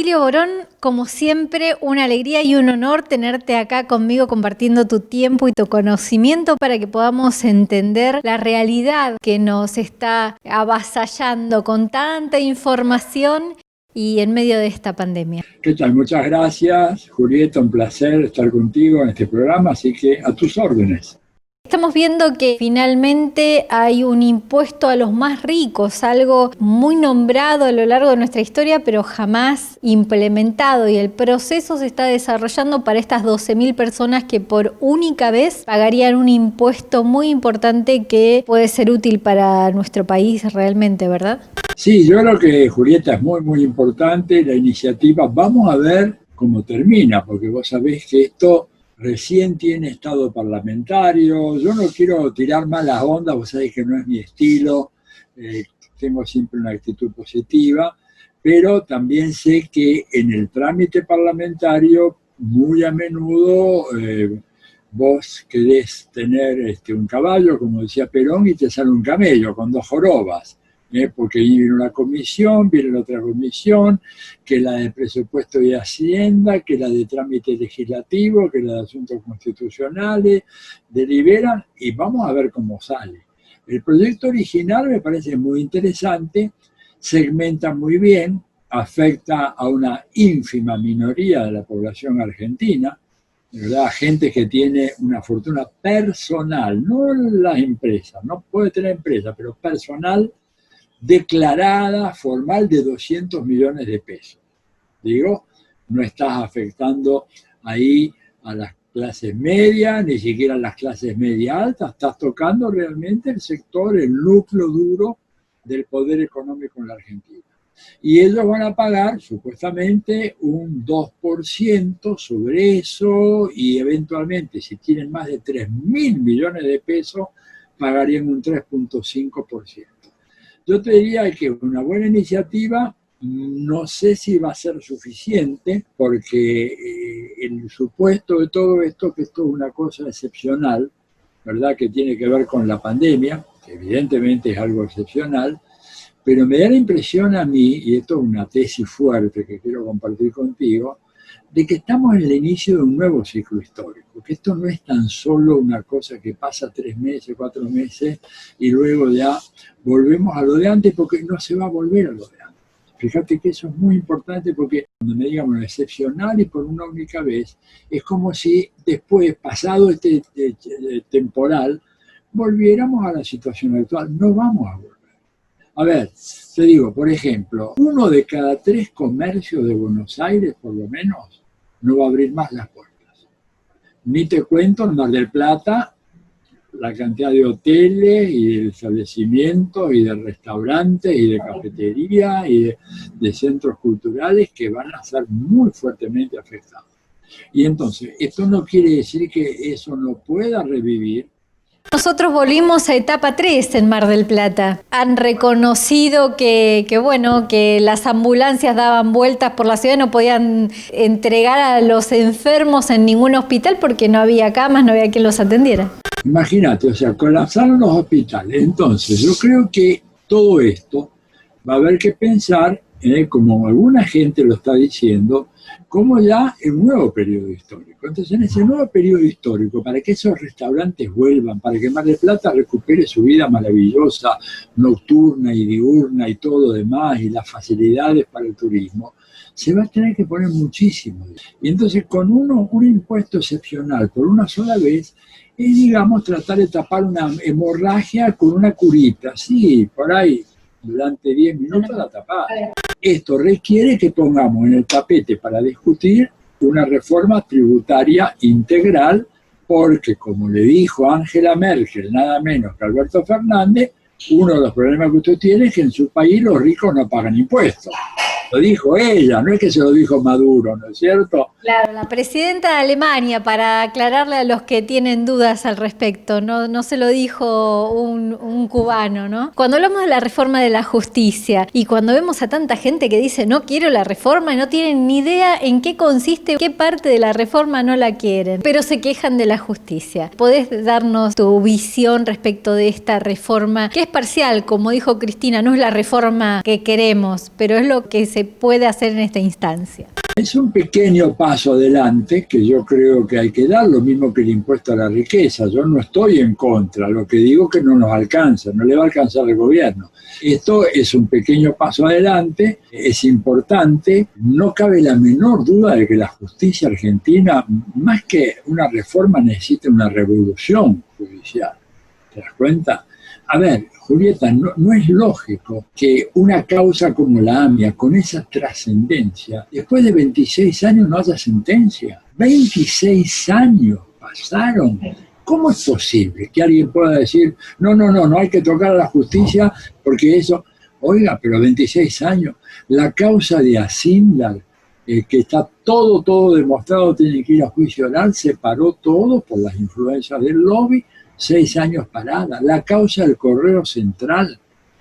Atilio Borón, como siempre, una alegría y un honor tenerte acá conmigo compartiendo tu tiempo y tu conocimiento para que podamos entender la realidad que nos está avasallando con tanta información y en medio de esta pandemia. ¿Qué tal? Muchas gracias, Julieta, un placer estar contigo en este programa, así que a tus órdenes. Estamos viendo que finalmente hay un impuesto a los más ricos, algo muy nombrado a lo largo de nuestra historia, pero jamás implementado, y el proceso se está desarrollando para estas 12.000 personas que por única vez pagarían un impuesto muy importante que puede ser útil para nuestro país realmente, ¿verdad? Sí, yo creo que, Julieta, es muy importante la iniciativa. Vamos a ver cómo termina, porque vos sabés que esto recién tiene estado parlamentario. Yo no quiero tirar malas ondas, vos sabés que no es mi estilo, tengo siempre una actitud positiva, pero también sé que en el trámite parlamentario muy a menudo vos querés tener un caballo, como decía Perón, y te sale un camello con dos jorobas. Porque viene una comisión, viene la otra comisión, que la de presupuesto y hacienda, que la de trámite legislativo, que la de asuntos constitucionales, deliberan y vamos a ver cómo sale. El proyecto original me parece muy interesante, segmenta muy bien, afecta a una ínfima minoría de la población argentina, ¿verdad? Gente que tiene una fortuna personal, no las empresas, no puede tener empresa, pero personal, declarada formal de 200 millones de pesos. Digo, no estás afectando ahí a las clases medias, ni siquiera a las clases media altas, estás tocando realmente el sector, el núcleo duro del poder económico en la Argentina. Y ellos van a pagar supuestamente un 2% sobre eso y eventualmente, si tienen más de 3.000 millones de pesos, pagarían un 3.5%. Yo te diría que una buena iniciativa, no sé si va a ser suficiente, porque el supuesto de todo esto, que esto es una cosa excepcional, ¿verdad? Que tiene que ver con la pandemia, que evidentemente es algo excepcional, pero me da la impresión a mí, y esto es una tesis fuerte que quiero compartir contigo, de que estamos en el inicio de un nuevo ciclo histórico, que esto no es tan solo una cosa que pasa 3 meses, 4 meses, y luego ya volvemos a lo de antes, porque no se va a volver a lo de antes. Fíjate que eso es muy importante, porque cuando me digan bueno, excepcional y por una única vez, es como si después, pasado este temporal, volviéramos a la situación actual. No vamos a volver. A ver, te digo, por ejemplo, 1 de cada 3 comercios de Buenos Aires, por lo menos, no va a abrir más las puertas. Ni te cuento en Mar del Plata la cantidad de hoteles y de establecimientos y de restaurantes y de cafeterías y de centros culturales que van a ser muy fuertemente afectados. Y entonces, esto no quiere decir que eso no pueda revivir. Nosotros volvimos a etapa 3 en Mar del Plata. Han reconocido que las ambulancias daban vueltas por la ciudad, no podían entregar a los enfermos en ningún hospital porque no había camas, no había quien los atendiera. Imagínate, o sea, colapsaron los hospitales. Entonces, yo creo que todo esto va a haber que pensar, como alguna gente lo está diciendo, como ya en un nuevo periodo histórico. Entonces, en ese nuevo periodo histórico, para que esos restaurantes vuelvan, para que Mar del Plata recupere su vida maravillosa, nocturna y diurna y todo lo demás, y las facilidades para el turismo, se va a tener que poner muchísimo. Y entonces, con un impuesto excepcional por una sola vez, es, digamos, tratar de tapar una hemorragia con una curita. Sí, por ahí, durante 10 minutos la tapás. Esto requiere que pongamos en el tapete para discutir una reforma tributaria integral, porque, como le dijo Angela Merkel, nada menos que Alberto Fernández, uno de los problemas que usted tiene es que en su país los ricos no pagan impuestos. Lo dijo ella, no es que se lo dijo Maduro, ¿no es cierto? Claro, la presidenta de Alemania, para aclararle a los que tienen dudas al respecto, no se lo dijo un cubano, ¿no? Cuando hablamos de la reforma de la justicia y cuando vemos a tanta gente que dice no quiero la reforma y no tienen ni idea en qué consiste, qué parte de la reforma no la quieren, pero se quejan de la justicia. ¿Podés darnos tu visión respecto de esta reforma, que es parcial, como dijo Cristina, no es la reforma que queremos, pero es lo que se puede hacer en esta instancia? Es un pequeño paso adelante que yo creo que hay que dar, lo mismo que el impuesto a la riqueza. Yo no estoy en contra, lo que digo es que no nos alcanza, no le va a alcanzar al gobierno. Esto es un pequeño paso adelante, es importante, no cabe la menor duda de que la justicia argentina, más que una reforma, necesita una revolución judicial. ¿Te das cuenta? A ver, Julieta, no es lógico que una causa como la AMIA, con esa trascendencia, después de 26 años no haya sentencia. 26 años pasaron. ¿Cómo es posible que alguien pueda decir, no hay que tocar a la justicia porque eso... Oiga, pero 26 años. La causa de Asindar, que está todo demostrado, tiene que ir a juicio oral, se paró todo por las influencias del lobby. 6 años parada. La causa del Correo Central,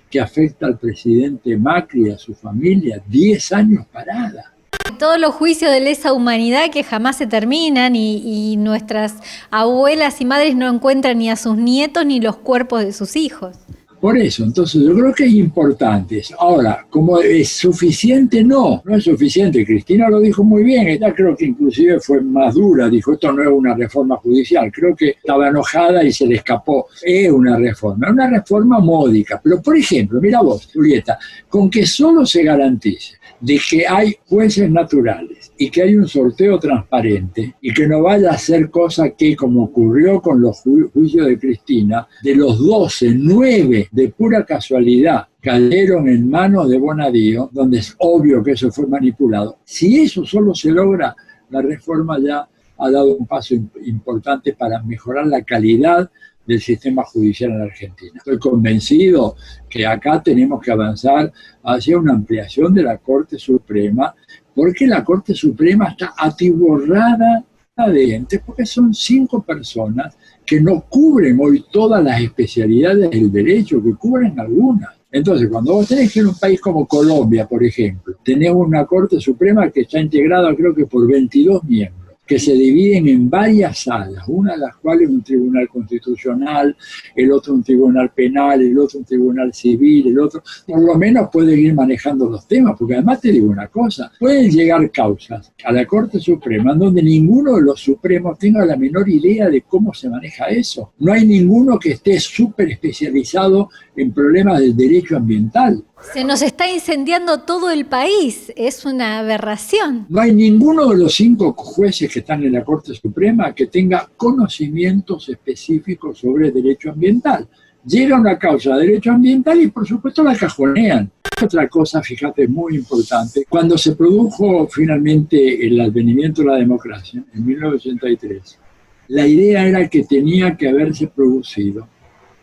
que afecta al presidente Macri y a su familia, 10 años parada. Todos los juicios de lesa humanidad que jamás se terminan y nuestras abuelas y madres no encuentran ni a sus nietos ni los cuerpos de sus hijos. Por eso, entonces yo creo que es importante. Ahora, como es suficiente, no es suficiente. Cristina lo dijo muy bien, ella creo que inclusive fue más dura, dijo esto no es una reforma judicial, creo que estaba enojada y se le escapó. Es una reforma módica. Pero por ejemplo, mira vos, Julieta, con que solo se garantice de que hay jueces naturales y que hay un sorteo transparente y que no vaya a ser cosa que, como ocurrió con los juicios de Cristina, de los 12, 9 de pura casualidad cayeron en manos de Bonadío, donde es obvio que eso fue manipulado. Si eso solo se logra, la reforma ya ha dado un paso importante para mejorar la calidad del sistema judicial en Argentina. Estoy convencido que acá tenemos que avanzar hacia una ampliación de la Corte Suprema, porque la Corte Suprema está atiborrada de entes, porque son 5 personas que no cubren hoy todas las especialidades del derecho, que cubren algunas. Entonces, cuando vos tenés que en un país como Colombia, por ejemplo, tenés una Corte Suprema que está integrada creo que por 22 miembros, que se dividen en varias salas, una de las cuales un tribunal constitucional, el otro un tribunal penal, el otro un tribunal civil, el otro, por lo menos pueden ir manejando los temas, porque además te digo una cosa, pueden llegar causas a la Corte Suprema en donde ninguno de los supremos tenga la menor idea de cómo se maneja eso. No hay ninguno que esté súper especializado en problemas del derecho ambiental. Se nos está incendiando todo el país, es una aberración. No hay ninguno de los 5 jueces que están en la Corte Suprema que tenga conocimientos específicos sobre derecho ambiental. Llega una causa de derecho ambiental y por supuesto la cajonean. Otra cosa, fíjate, muy importante, cuando se produjo finalmente el advenimiento de la democracia, en 1983, la idea era que tenía que haberse producido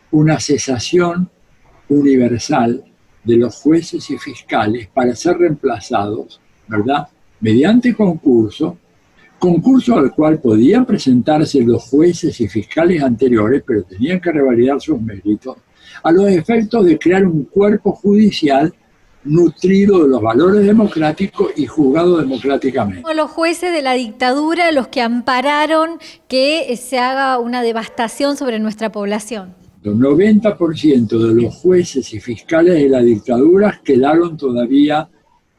una cesación universal de los jueces y fiscales para ser reemplazados, ¿verdad?, mediante concurso al cual podían presentarse los jueces y fiscales anteriores, pero tenían que revalidar sus méritos, a los efectos de crear un cuerpo judicial nutrido de los valores democráticos y juzgado democráticamente. Los jueces de la dictadura, los que ampararon que se haga una devastación sobre nuestra población. El 90% de los jueces y fiscales de la dictadura quedaron todavía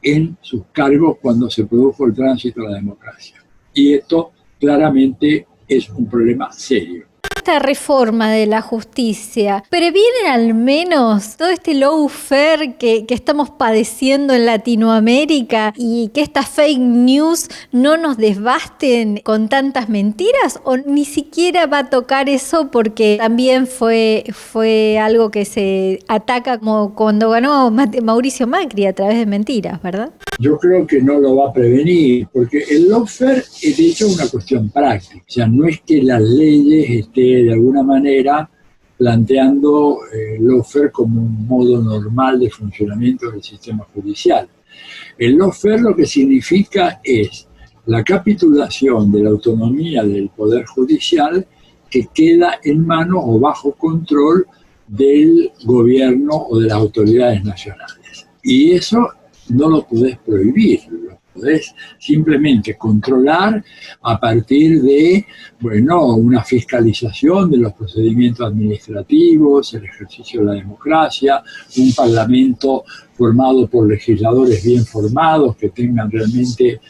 en sus cargos cuando se produjo el tránsito a la democracia. Y esto claramente es un problema serio. Esta reforma de la justicia previene al menos todo este lawfare que estamos padeciendo en Latinoamérica y que estas fake news no nos devasten con tantas mentiras, o ni siquiera va a tocar eso porque también fue algo que se ataca como cuando ganó Mauricio Macri a través de mentiras, ¿verdad? Yo creo que no lo va a prevenir, porque el lawfare es de hecho una cuestión práctica. O sea, no es que las leyes estén de alguna manera planteando el lawfare como un modo normal de funcionamiento del sistema judicial. El lawfare lo que significa es la capitulación de la autonomía del Poder Judicial que queda en manos o bajo control del gobierno o de las autoridades nacionales. Y eso no lo podés prohibir, lo podés simplemente controlar a partir de, bueno, una fiscalización de los procedimientos administrativos, el ejercicio de la democracia, un parlamento formado por legisladores bien formados que tengan realmente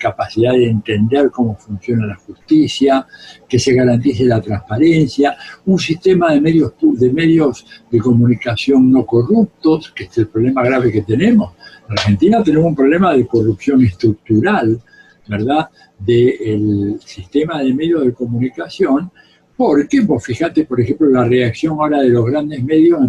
capacidad de entender cómo funciona la justicia, que se garantice la transparencia, un sistema de medios de comunicación no corruptos, que es el problema grave que tenemos. En Argentina tenemos un problema de corrupción estructural, ¿verdad?, del sistema de medios de comunicación, porque, pues fíjate, por ejemplo, la reacción ahora de los grandes medios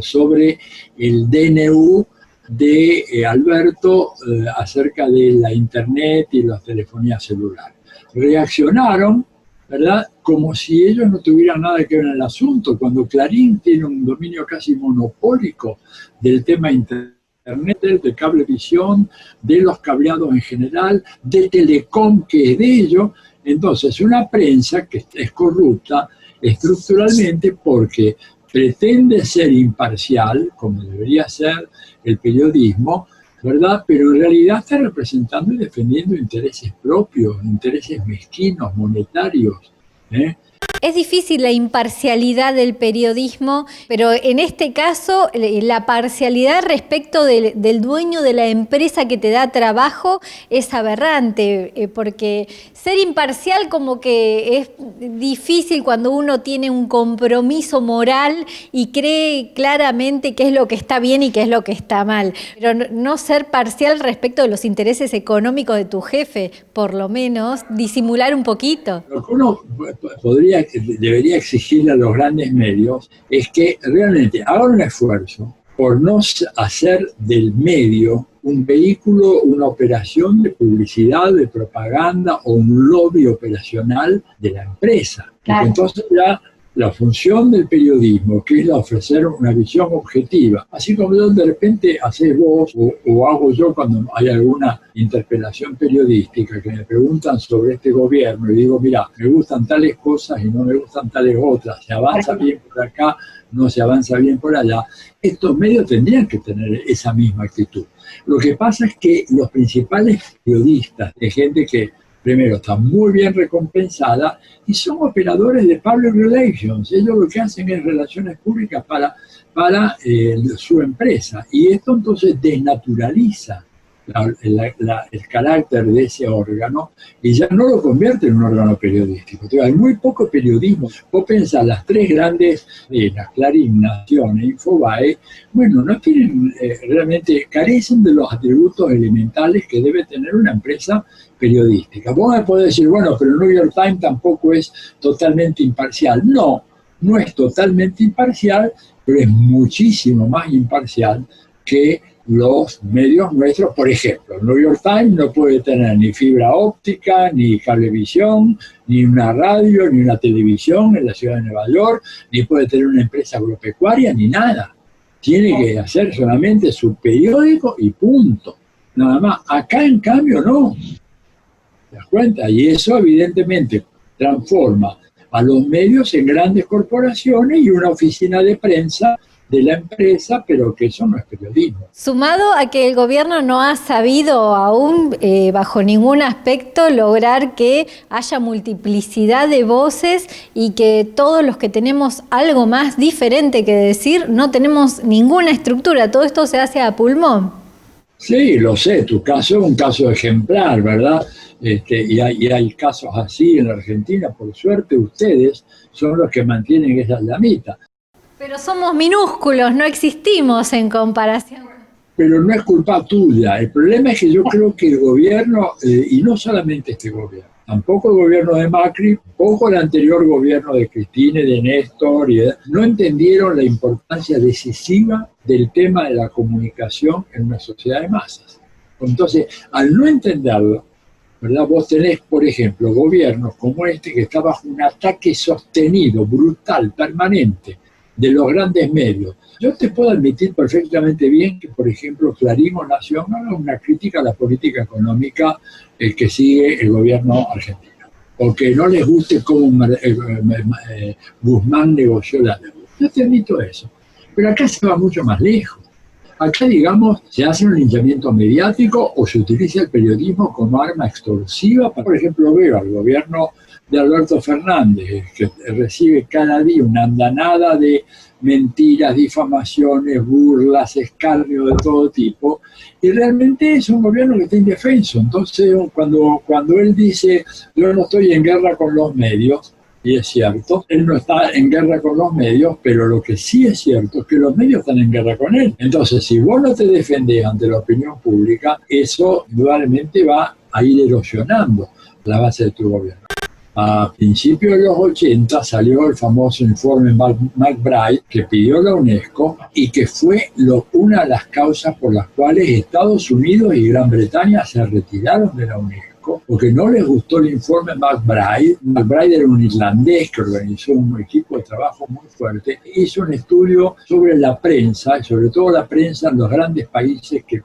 sobre el DNU de Alberto acerca de la internet y la telefonía celular. Reaccionaron, ¿verdad?, como si ellos no tuvieran nada que ver en el asunto, cuando Clarín tiene un dominio casi monopólico del tema internet, de cablevisión, de los cableados en general, de Telecom, que es de ellos. Entonces, una prensa que es corrupta estructuralmente porque pretende ser imparcial, como debería ser el periodismo, ¿verdad? Pero en realidad está representando y defendiendo intereses propios, intereses mezquinos, monetarios, ¿eh? Es difícil la imparcialidad del periodismo, pero en este caso la parcialidad respecto del dueño de la empresa que te da trabajo es aberrante, porque ser imparcial como que es difícil cuando uno tiene un compromiso moral y cree claramente qué es lo que está bien y qué es lo que está mal, pero no ser parcial respecto de los intereses económicos de tu jefe, por lo menos disimular un poquito. Lo que uno debería exigirle a los grandes medios es que realmente hagan un esfuerzo por no hacer del medio un vehículo, una operación de publicidad, de propaganda o un lobby operacional de la empresa. Claro. Porque entonces ya la función del periodismo, que es la ofrecer una visión objetiva, así como de repente haces vos o hago yo cuando hay alguna interpelación periodística que me preguntan sobre este gobierno y digo, mira, me gustan tales cosas y no me gustan tales otras, se avanza bien por acá, no se avanza bien por allá. Estos medios tendrían que tener esa misma actitud. Lo que pasa es que los principales periodistas, de gente que primero está muy bien recompensada y son operadores de public relations. Ellos lo que hacen es relaciones públicas para su empresa. Y esto entonces desnaturaliza el carácter de ese órgano y ya no lo convierte en un órgano periodístico. Entonces, hay muy poco periodismo. Vos pensás, las tres grandes, las Clarín, Nación e Infobae, bueno, no tienen, realmente carecen de los atributos elementales que debe tener una empresa periodística. Vos me podés decir, bueno, pero el New York Times tampoco es totalmente imparcial. No, no es totalmente imparcial, pero es muchísimo más imparcial que los medios nuestros. Por ejemplo, el New York Times no puede tener ni fibra óptica, ni cablevisión, ni una radio, ni una televisión en la ciudad de Nueva York, ni puede tener una empresa agropecuaria, ni nada. Tiene que hacer solamente su periódico y punto. Nada más. Acá, en cambio, no. ¿Te das cuenta? Y eso, evidentemente, transforma a los medios en grandes corporaciones y una oficina de prensa de la empresa, pero que eso no es periodismo. Sumado a que el gobierno no ha sabido aún, bajo ningún aspecto, lograr que haya multiplicidad de voces y que todos los que tenemos algo más diferente que decir, no tenemos ninguna estructura, todo esto se hace a pulmón. Sí, lo sé, tu caso es un caso ejemplar, ¿verdad? Y hay casos así en la Argentina, por suerte ustedes son los que mantienen esa llamita. Pero somos minúsculos, no existimos en comparación. Pero no es culpa tuya. El problema es que yo creo que el gobierno, y no solamente este gobierno, tampoco el gobierno de Macri, tampoco el anterior gobierno de Cristina, de Néstor, no entendieron la importancia decisiva del tema de la comunicación en una sociedad de masas. Entonces, al no entenderlo, ¿verdad? Vos tenés, por ejemplo, gobiernos como este que está bajo un ataque sostenido, brutal, permanente, de los grandes medios. Yo te puedo admitir perfectamente bien que, por ejemplo, Clarín o Nación haga una crítica a la política económica que sigue el gobierno argentino, o que no les guste cómo Guzmán negoció la deuda. Yo te admito eso. Pero acá se va mucho más lejos. Acá, digamos, se hace un linchamiento mediático o se utiliza el periodismo como arma extorsiva. Por ejemplo, veo al gobierno de Alberto Fernández, que recibe cada día una andanada de mentiras, difamaciones, burlas, escarnio de todo tipo, y realmente es un gobierno que está indefenso. Entonces, cuando él dice, yo no estoy en guerra con los medios, y es cierto, él no está en guerra con los medios, pero lo que sí es cierto es que los medios están en guerra con él. Entonces, si vos no te defendés ante la opinión pública, eso indudablemente va a ir erosionando la base de tu gobierno. A principios de los 80 salió el famoso informe McBride que pidió la UNESCO y que fue una de las causas por las cuales Estados Unidos y Gran Bretaña se retiraron de la UNESCO, porque no les gustó el informe McBride. McBride era un irlandés que organizó un equipo de trabajo muy fuerte. Hizo un estudio sobre la prensa, y sobre todo la prensa en los grandes países que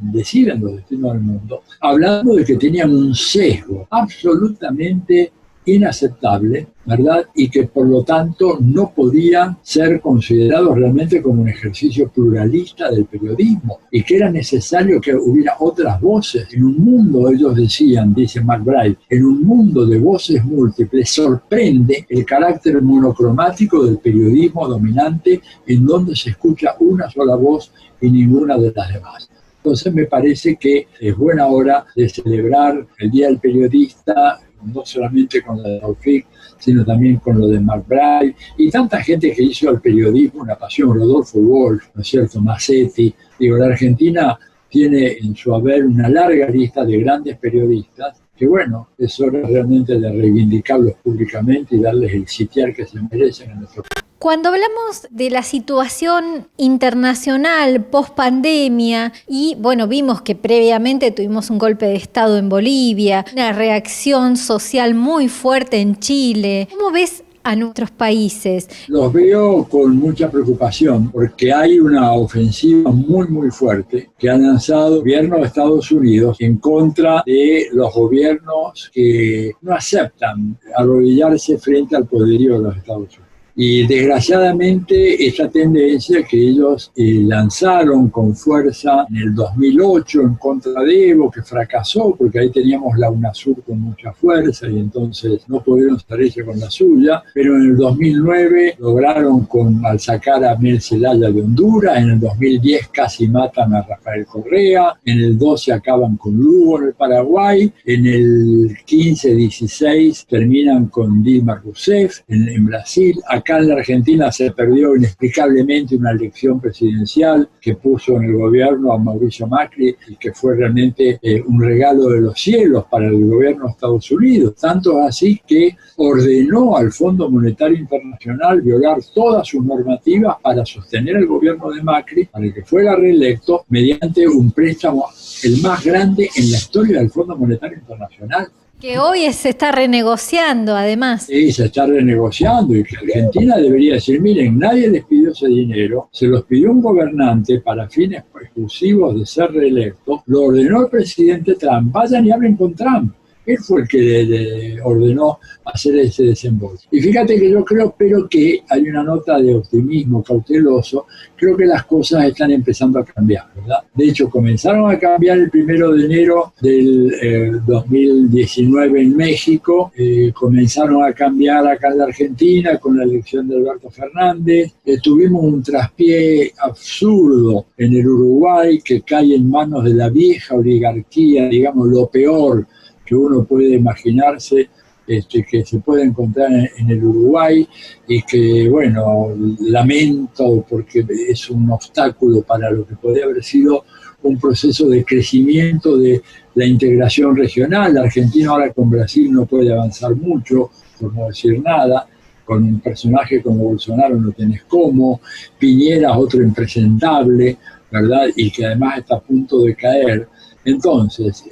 deciden los destinos del mundo, hablando de que tenían un sesgo absolutamente inaceptable, ¿verdad? Y que por lo tanto no podían ser considerados realmente como un ejercicio pluralista del periodismo y que era necesario que hubiera otras voces. En un mundo, ellos decían, dice McBride, en un mundo de voces múltiples sorprende el carácter monocromático del periodismo dominante en donde se escucha una sola voz y ninguna de las demás. Entonces me parece que es buena hora de celebrar el Día del Periodista, no solamente con lo de Taufik, sino también con lo de McBride y tanta gente que hizo al periodismo una pasión, Rodolfo Wolf, ¿no es cierto?, Massetti. Digo, la Argentina tiene en su haber una larga lista de grandes periodistas que, bueno, es hora realmente de reivindicarlos públicamente y darles el sitiar que se merecen en nuestro país. Cuando hablamos de la situación internacional post-pandemia y, bueno, vimos que previamente tuvimos un golpe de Estado en Bolivia, una reacción social muy fuerte en Chile, ¿cómo ves a nuestros países? Los veo con mucha preocupación porque hay una ofensiva muy muy fuerte que ha lanzado el gobierno de Estados Unidos en contra de los gobiernos que no aceptan arrodillarse frente al poderío de los Estados Unidos. Y desgraciadamente esta tendencia que ellos lanzaron con fuerza en el 2008 en contra de Evo, que fracasó porque ahí teníamos la UNASUR con mucha fuerza y entonces no pudieron salirse con la suya, pero en el 2009 lograron al sacar a Mel Zelaya de Honduras, en el 2010 casi matan a Rafael Correa, en el 12 acaban con Lugo en el Paraguay, en el 15-16 terminan con Dilma Rousseff en Brasil. Acá en la Argentina se perdió inexplicablemente una elección presidencial que puso en el gobierno a Mauricio Macri y que fue realmente un regalo de los cielos para el gobierno de Estados Unidos. Tanto así que ordenó al Fondo Monetario Internacional violar todas sus normativas para sostener al gobierno de Macri, para que fuera reelecto mediante un préstamo el más grande en la historia del Fondo Monetario Internacional. Que hoy se está renegociando, además. Sí, se está renegociando y que Argentina debería decir, miren, nadie les pidió ese dinero, se los pidió un gobernante para fines exclusivos de ser reelecto, lo ordenó el presidente Trump, vayan y hablen con Trump. Él fue el que le ordenó hacer ese desembolso. Y fíjate que yo creo, pero que hay una nota de optimismo cauteloso, creo que las cosas están empezando a cambiar, ¿verdad? De hecho, comenzaron a cambiar el 1 de enero del 2019 en México, comenzaron a cambiar acá en la Argentina con la elección de Alberto Fernández, tuvimos un traspié absurdo en el Uruguay que cae en manos de la vieja oligarquía, digamos lo peor que uno puede imaginarse, que se puede encontrar en el Uruguay y que, bueno, lamento porque es un obstáculo para lo que podría haber sido un proceso de crecimiento de la integración regional. La Argentina ahora con Brasil no puede avanzar mucho, por no decir nada. Con un personaje como Bolsonaro no tenés cómo, Piñera es otro impresentable, ¿verdad? Y que además está a punto de caer. Entonces,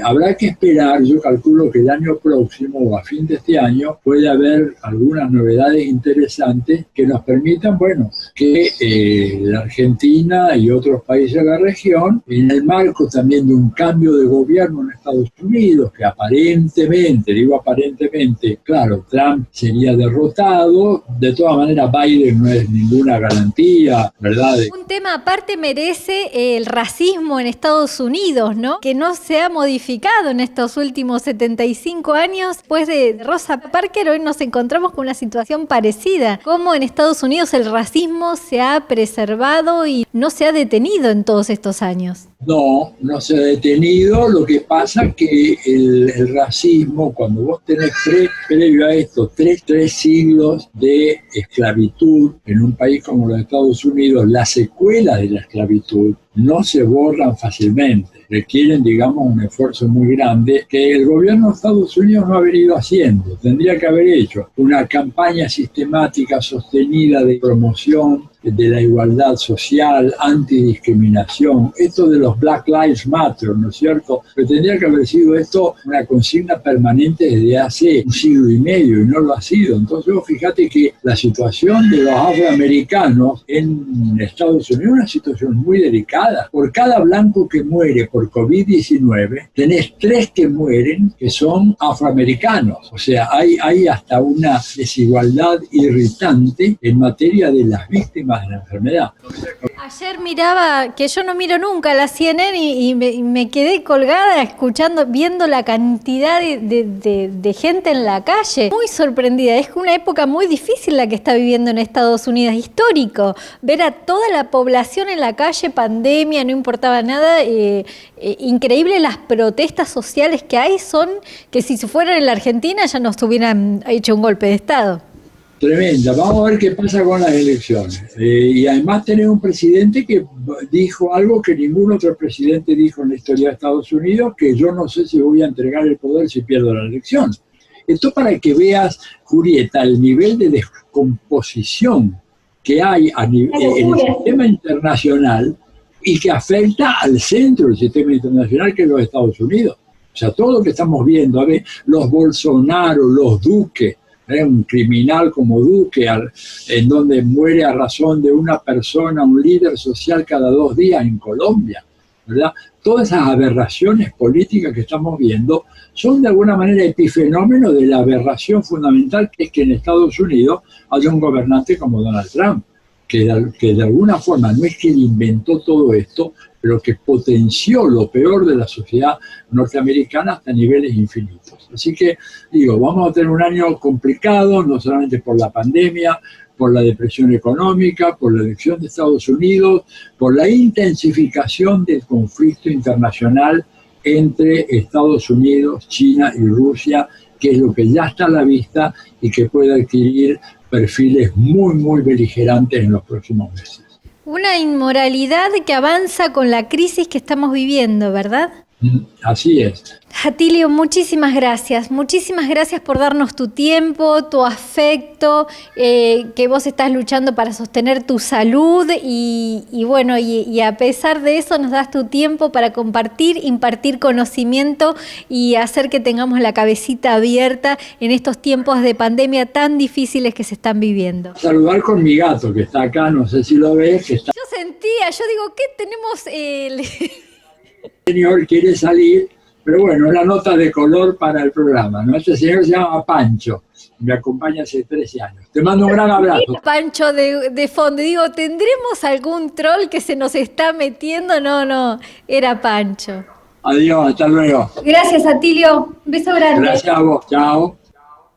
habrá que esperar. Yo calculo que el año próximo o a fin de este año puede haber algunas novedades interesantes que nos permitan, bueno, que la Argentina y otros países de la región, en el marco también de un cambio de gobierno en Estados Unidos, que aparentemente, digo aparentemente, claro, Trump sería derrotado, de todas maneras Biden no es ninguna garantía, ¿verdad? Un tema aparte merece el racismo en Estados Unidos, ¿no? Que no se ha modificado en estos últimos 75 años. Después de Rosa Parks, hoy nos encontramos con una situación parecida. Cómo en Estados Unidos el racismo se ha preservado y no se ha detenido en todos estos años. No, no se ha detenido. Lo que pasa es que el racismo, cuando vos tenés previo a esto, tres siglos de esclavitud en un país como los Estados Unidos, las secuelas de la esclavitud no se borran fácilmente. Requieren, digamos, un esfuerzo muy grande que el gobierno de Estados Unidos no ha venido haciendo. Tendría que haber hecho una campaña sistemática, sostenida de promoción de la igualdad social, antidiscriminación, esto de los Black Lives Matter, ¿no es cierto? Pero tendría que haber sido esto una consigna permanente desde hace un siglo y medio y no lo ha sido. Entonces vos fíjate que la situación de los afroamericanos en Estados Unidos es una situación muy delicada. Por cada blanco que muere por COVID-19, tenés 3 que mueren que son afroamericanos. O sea, hay hasta una desigualdad irritante en materia de las víctimas de la enfermedad. Ayer miraba, que yo no miro nunca la CNN y me quedé colgada viendo la cantidad de gente en la calle. Muy sorprendida, es una época muy difícil la que está viviendo en Estados Unidos, histórico. Ver a toda la población en la calle, pandemia, no importaba nada. Increíble las protestas sociales que hay, son que si se fueran en la Argentina ya nos hubieran hecho un golpe de Estado. Tremenda. Vamos a ver qué pasa con las elecciones. Y además tener un presidente que dijo algo que ningún otro presidente dijo en la historia de Estados Unidos, que yo no sé si voy a entregar el poder si pierdo la elección. Esto para que veas, Julieta, el nivel de descomposición que hay en el sistema internacional y que afecta al centro del sistema internacional, que es los Estados Unidos. O sea, todo lo que estamos viendo, a ver, los Bolsonaro, los Duque, un criminal como Duque, en donde muere a razón de una persona, un líder social cada 2 días en Colombia, ¿verdad? Todas esas aberraciones políticas que estamos viendo son de alguna manera epifenómenos de la aberración fundamental que es que en Estados Unidos haya un gobernante como Donald Trump, que de alguna forma no es que él inventó todo esto, pero que potenció lo peor de la sociedad norteamericana hasta niveles infinitos. Así que, digo, vamos a tener un año complicado, no solamente por la pandemia, por la depresión económica, por la elección de Estados Unidos, por la intensificación del conflicto internacional entre Estados Unidos, China y Rusia, que es lo que ya está a la vista y que puede adquirir perfiles muy, muy beligerantes en los próximos meses. Una inmoralidad que avanza con la crisis que estamos viviendo, ¿verdad? Así es. Atilio, muchísimas gracias por darnos tu tiempo, tu afecto, que vos estás luchando para sostener tu salud y bueno, y a pesar de eso nos das tu tiempo para compartir, impartir conocimiento y hacer que tengamos la cabecita abierta en estos tiempos de pandemia tan difíciles que se están viviendo. Saludar con mi gato que está acá, no sé si lo ves. Que está... Yo digo, ¿qué tenemos? El señor quiere salir, pero bueno, una nota de color para el programa, ¿no? Este señor se llama Pancho, me acompaña hace 13 años. Te mando un gran abrazo. Pancho de fondo, digo, ¿tendremos algún troll que se nos está metiendo? No, era Pancho. Adiós, hasta luego. Gracias, Atilio. Un beso grande. Gracias a vos, chao.